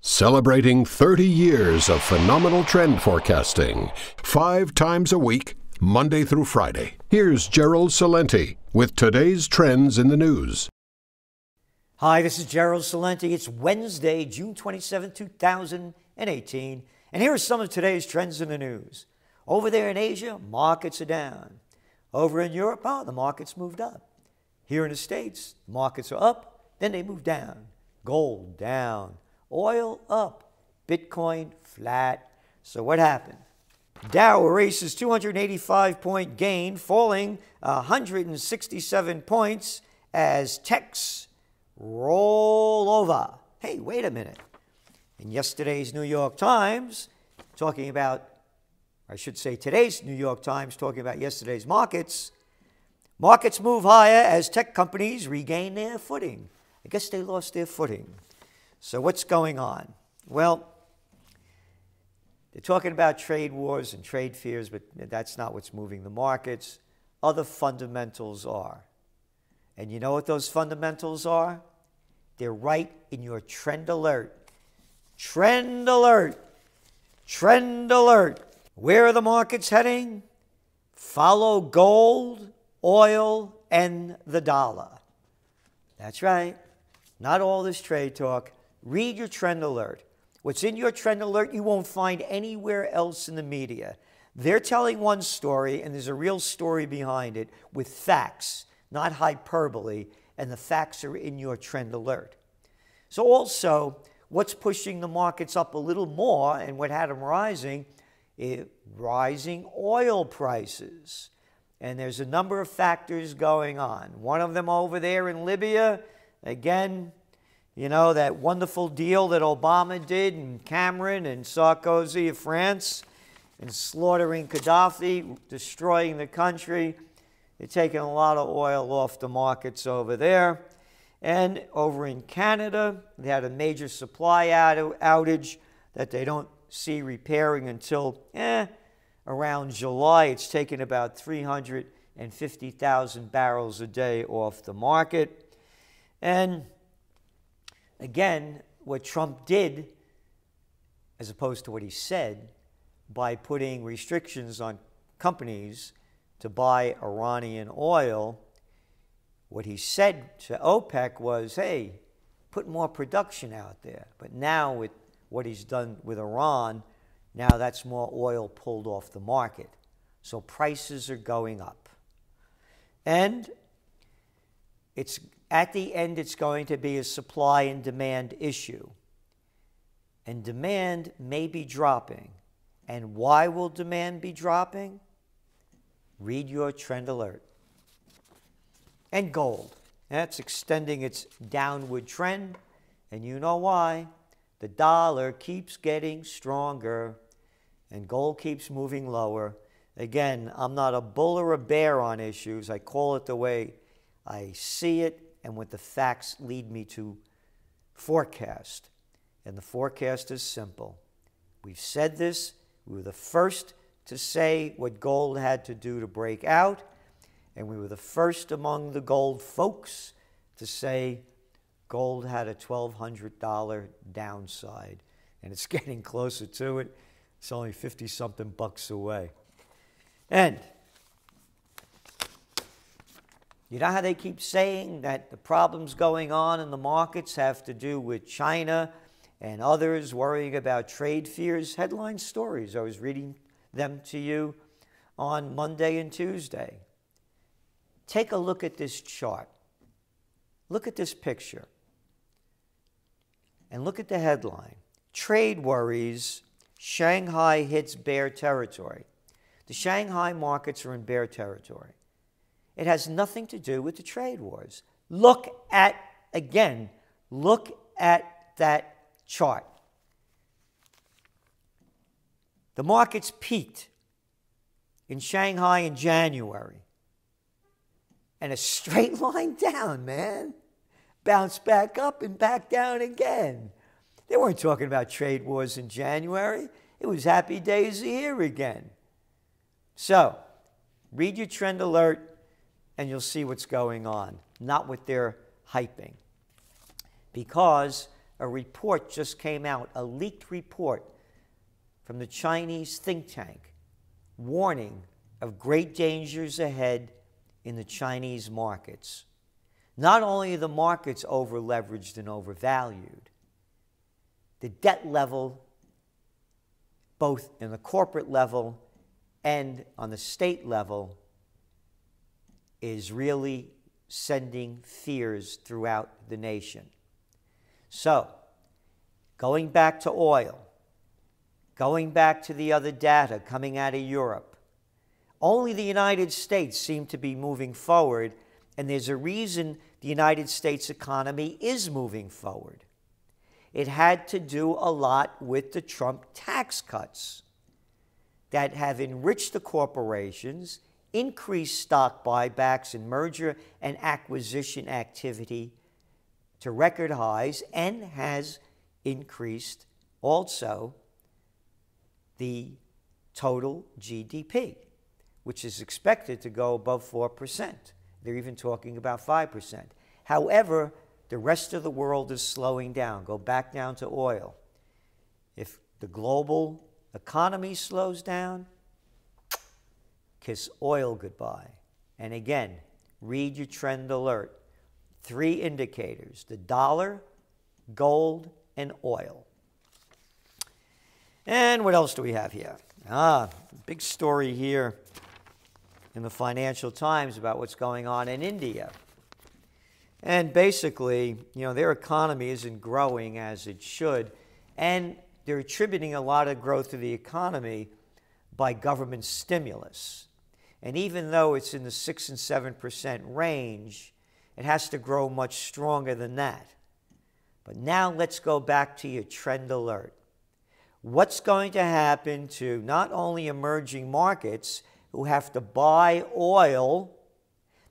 Celebrating 30 years of phenomenal trend forecasting, 5 times a week, Monday through Friday. Here's Gerald Celente with today's trends in the news. Hi, this is Gerald Celente. It's Wednesday, June 27, 2018, and here are some of today's trends in the news. Over there in Asia, markets are down. Over in Europe, the markets moved up. Here in the States, markets are up, then they move down. Gold down, oil up, Bitcoin flat. So what happened? Dow erases 285-point gain, falling 167 points as techs roll over. Hey, wait a minute. In yesterday's New York Times, talking about, I should say today's New York Times, talking about yesterday's markets, markets move higher as tech companies regain their footing. I guess they lost their footing. So what's going on? Well, they're talking about trade wars and trade fears, but that's not what's moving the markets. Other fundamentals are. And you know what those fundamentals are? They're right in your trend alert. Trend alert. Trend alert. Where are the markets heading? Follow gold, oil, and the dollar. That's right. Not all this trade talk. Read your trend alert. What's in your trend alert you won't find anywhere else in the media. They're telling one story, and there's a real story behind it with facts, not hyperbole, and the facts are in your trend alert. So also, what's pushing the markets up a little more, and what had them rising, rising oil prices. And there's a number of factors going on. One of them over there in Libya, again, you know, that wonderful deal that Obama did and Cameron and Sarkozy of France and slaughtering Gaddafi, destroying the country. They're taking a lot of oil off the markets over there. And over in Canada, they had a major supply outage that they don't see repairing until around July. It's taken about 350,000 barrels a day off the market. And again, what Trump did, as opposed to what he said, by putting restrictions on companies to buy Iranian oil, what he said to OPEC was, hey, put more production out there. But now with what he's done with Iran, now that's more oil pulled off the market. So prices are going up. And it's at the end, it's going to be a supply and demand issue. And demand may be dropping. And why will demand be dropping? Read your trend alert. And gold. That's extending its downward trend. And you know why. The dollar keeps getting stronger. And gold keeps moving lower. Again, I'm not a bull or a bear on issues. I call it the way I see it and what the facts lead me to forecast. And the forecast is simple. We've said this. We were the first to say what gold had to do to break out. And we were the first among the gold folks to say gold had a $1,200 downside. And it's getting closer to it. It's only 50-something bucks away. And you know how they keep saying that the problems going on in the markets have to do with China and others worrying about trade fears? Headline stories. I was reading them to you on Monday and Tuesday. Take a look at this chart. Look at this picture. And look at the headline. Trade worries, Shanghai hits bear territory. The Shanghai markets are in bear territory. It has nothing to do with the trade wars. Look at that chart. The markets peaked in Shanghai in January. And a straight line down, man. Bounced back up and back down again. They weren't talking about trade wars in January. It was happy days here again. So, read your trend alert and you'll see what's going on, not what they're hyping. Because a report just came out, a leaked report from the Chinese think tank, warning of great dangers ahead in the Chinese markets. Not only are the markets over-leveraged and overvalued, the debt level, both in the corporate level and on the state level, is really sending fears throughout the nation. So, going back to oil, going back to the other data coming out of Europe, only the United States seem to be moving forward, and there's a reason the United States economy is moving forward. It had to do a lot with the Trump tax cuts that have enriched the corporations, increased stock buybacks and merger and acquisition activity to record highs, and has increased also the total GDP, which is expected to go above 4%. They're even talking about 5%. However, the rest of the world is slowing down. Go back down to oil. If the global economy slows down, kiss oil goodbye. And again, read your trend alert. 3 indicators: the dollar, gold, and oil. And what else do we have here? Big story here in the Financial Times about what's going on in India. And basically, their economy isn't growing as it should, and they're attributing a lot of growth to the economy by government stimulus. And even though it's in the 6 and 7% range, it has to grow much stronger than that. But now let's go back to your trend alert. What's going to happen to not only emerging markets who have to buy oil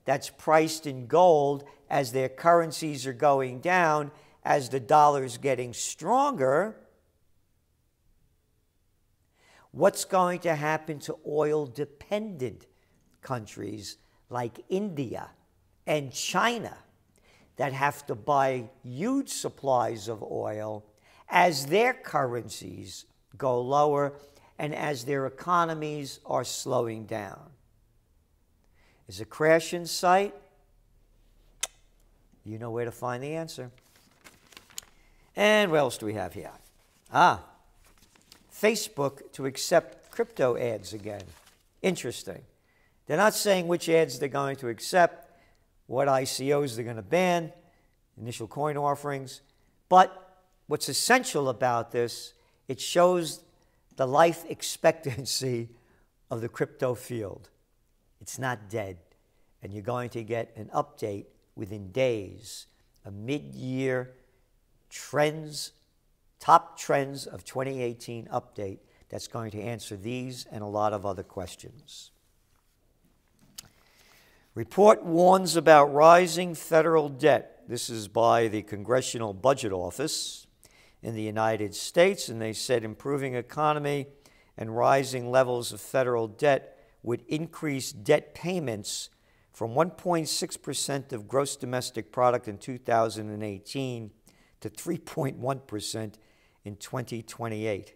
that's priced in gold as their currencies are going down, as the dollar's getting stronger? What's going to happen to oil-dependent countries like India and China that have to buy huge supplies of oil as their currencies go lower and as their economies are slowing down? Is a crash in sight? You know where to find the answer. And what else do we have here? Facebook to accept crypto ads again. Interesting. They're not saying which ads they're going to accept, what ICOs they're going to ban, initial coin offerings. But what's essential about this, it shows the life expectancy of the crypto field. It's not dead. And you're going to get an update within days, a mid-year trends, top trends of 2018 update that's going to answer these and a lot of other questions. Report warns about rising federal debt. This is by the Congressional Budget Office in the United States, and they said improving economy and rising levels of federal debt would increase debt payments from 1.6% of gross domestic product in 2018 to 3.1% in 2028.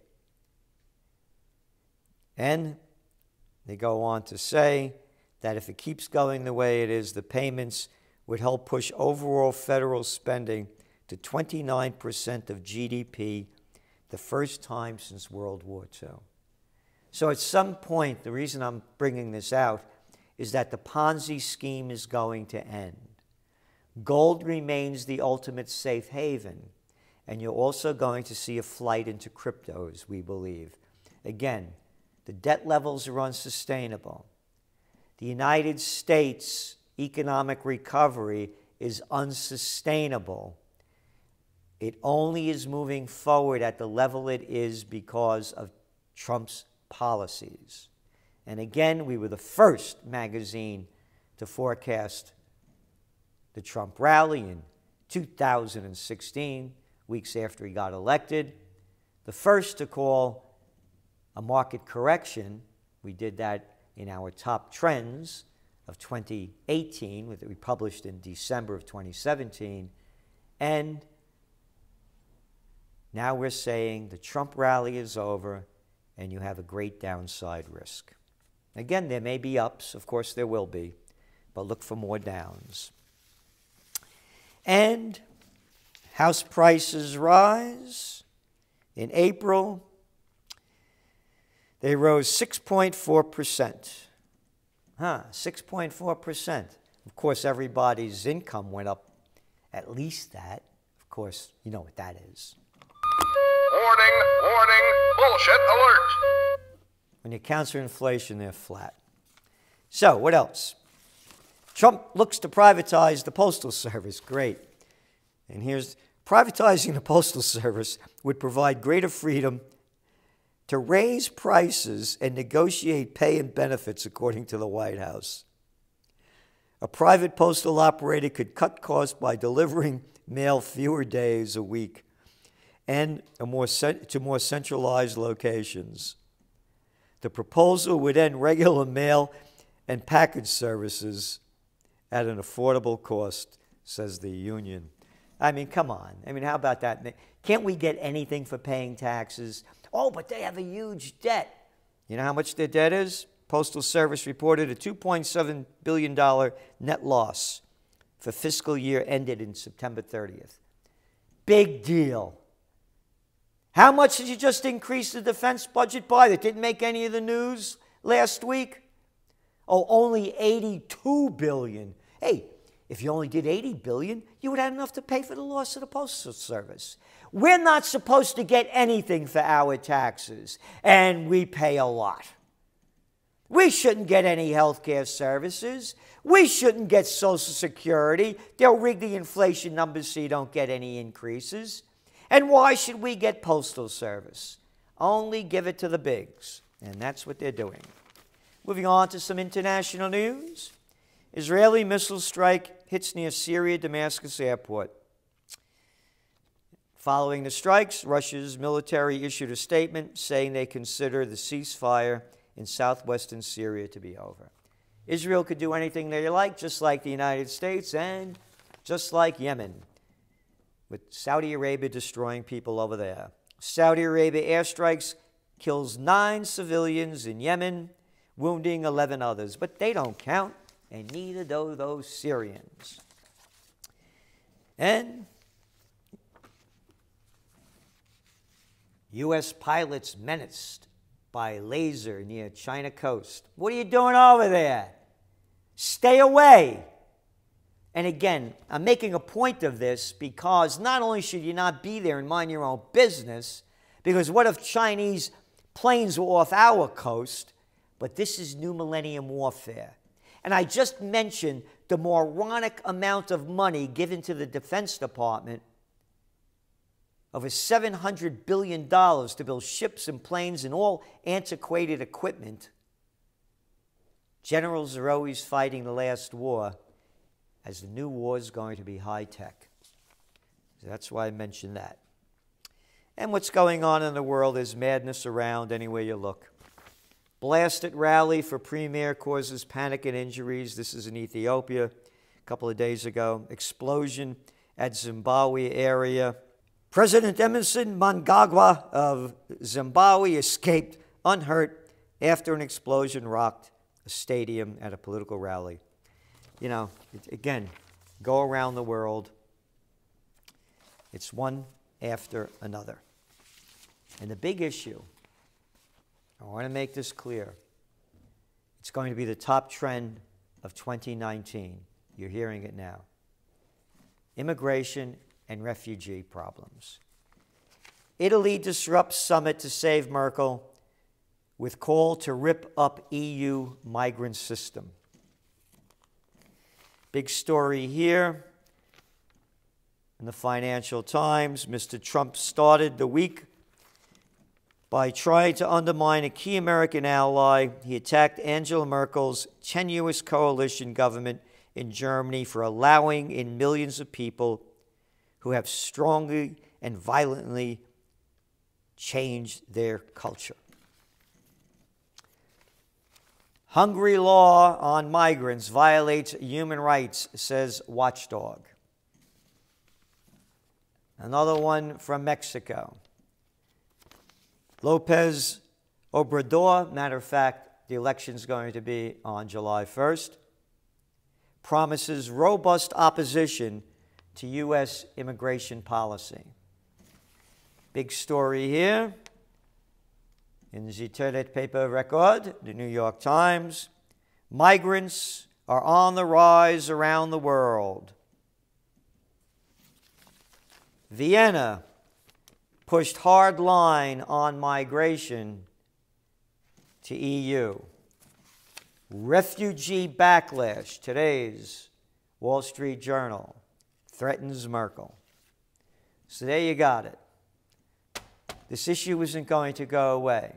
And they go on to say that if it keeps going the way it is, the payments would help push overall federal spending to 29% of GDP, the first time since World War II. So at some point, the reason I'm bringing this out is that the Ponzi scheme is going to end. Gold remains the ultimate safe haven, and you're also going to see a flight into cryptos, we believe. Again, the debt levels are unsustainable. The United States economic recovery is unsustainable. It only is moving forward at the level it is because of Trump's policies. And again, we were the first magazine to forecast the Trump rally in 2016, weeks after he got elected. The first to call a market correction. We did that in our top trends of 2018, that we published in December of 2017. And Now we're saying the Trump rally is over and you have a great downside risk. Again, there may be ups, of course there will be, but look for more downs. And house prices rise. In April, they rose 6.4%. 6.4%. Of course, everybody's income went up at least that. Of course, you know what that is. Warning, warning, bullshit alert. When you counter inflation, they're flat. So, what else? Trump looks to privatize the Postal Service. Great. And here's privatizing the Postal Service would provide greater freedom to raise prices and negotiate pay and benefits, according to the White House. A private postal operator could cut costs by delivering mail fewer days a week and to more centralized locations. The proposal would end regular mail and package services at an affordable cost, says the union. I mean, come on. I mean, how about that? Can't we get anything for paying taxes? Oh, but they have a huge debt. You know how much their debt is? Postal Service reported a $2.7 billion net loss for fiscal year ended in September 30th. Big deal. How much did you just increase the defense budget by that didn't make any of the news last week? Oh, only $82 billion. Hey, if you only did $80 billion, you would have enough to pay for the loss of the Postal Service. We're not supposed to get anything for our taxes, and we pay a lot. We shouldn't get any health care services. We shouldn't get Social Security. They'll rig the inflation numbers so you don't get any increases. And why should we get Postal Service? Only give it to the bigs, and that's what they're doing. Moving on to some international news. Israeli missile strike hits near Syria Damascus airport. Following the strikes, Russia's military issued a statement saying they consider the ceasefire in southwestern Syria to be over. Israel could do anything they like, just like the United States and just like Yemen, with Saudi Arabia destroying people over there. Saudi Arabia airstrikes kills 9 civilians in Yemen, wounding 11 others. But they don't count, and neither do those Syrians. And U.S. pilots menaced by laser near China coast. What are you doing over there? Stay away. And again, I'm making a point of this because not only should you not be there and mind your own business, because what if Chinese planes were off our coast, but this is new millennium warfare. And I just mentioned the moronic amount of money given to the Defense Department, over $700 billion to build ships and planes and all antiquated equipment. Generals are always fighting the last war, as the new war is going to be high-tech. So that's why I mentioned that. And what's going on in the world is madness around anywhere you look. Blasted rally for premier causes panic and injuries. This is in Ethiopia a couple of days ago. Explosion at Zimbabwe area. President Emerson Mnangagwa of Zimbabwe escaped unhurt after an explosion rocked a stadium at a political rally. You know, again, go around the world. It's one after another. And the big issue, I want to make this clear, it's going to be the top trend of 2019. You're hearing it now. Immigration and refugee problems. Italy disrupts summit to save Merkel with call to rip up EU migrant system. Big story here in the Financial Times. Mr. Trump started the week by trying to undermine a key American ally. He attacked Angela Merkel's tenuous coalition government in Germany for allowing in millions of people who have strongly and violently changed their culture. Hungary law on migrants violates human rights, says watchdog. Another one from Mexico. Lopez Obrador, matter of fact, the election's going to be on July 1st, promises robust opposition to U.S. immigration policy. Big story here in the toilet paper record, the New York Times. Migrants are on the rise around the world. Vienna pushed hard line on migration to EU. Refugee backlash, today's Wall Street Journal, threatens Merkel. So there you got it. This issue isn't going to go away.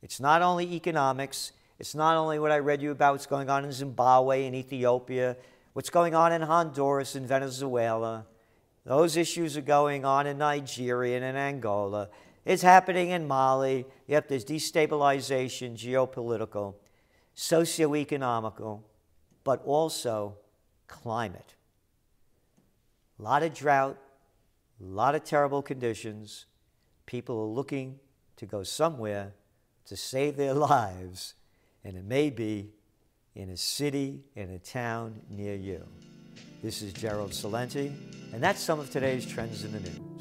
It's not only economics. It's not only what I read you about, what's going on in Zimbabwe and Ethiopia, what's going on in Honduras and Venezuela. Those issues are going on in Nigeria and in Angola. It's happening in Mali. Yep, there's destabilization, geopolitical, socioeconomical, but also climate. A lot of drought, a lot of terrible conditions. People are looking to go somewhere to save their lives, and it may be in a city, in a town near you. This is Gerald Celente, and that's some of today's Trends in the News.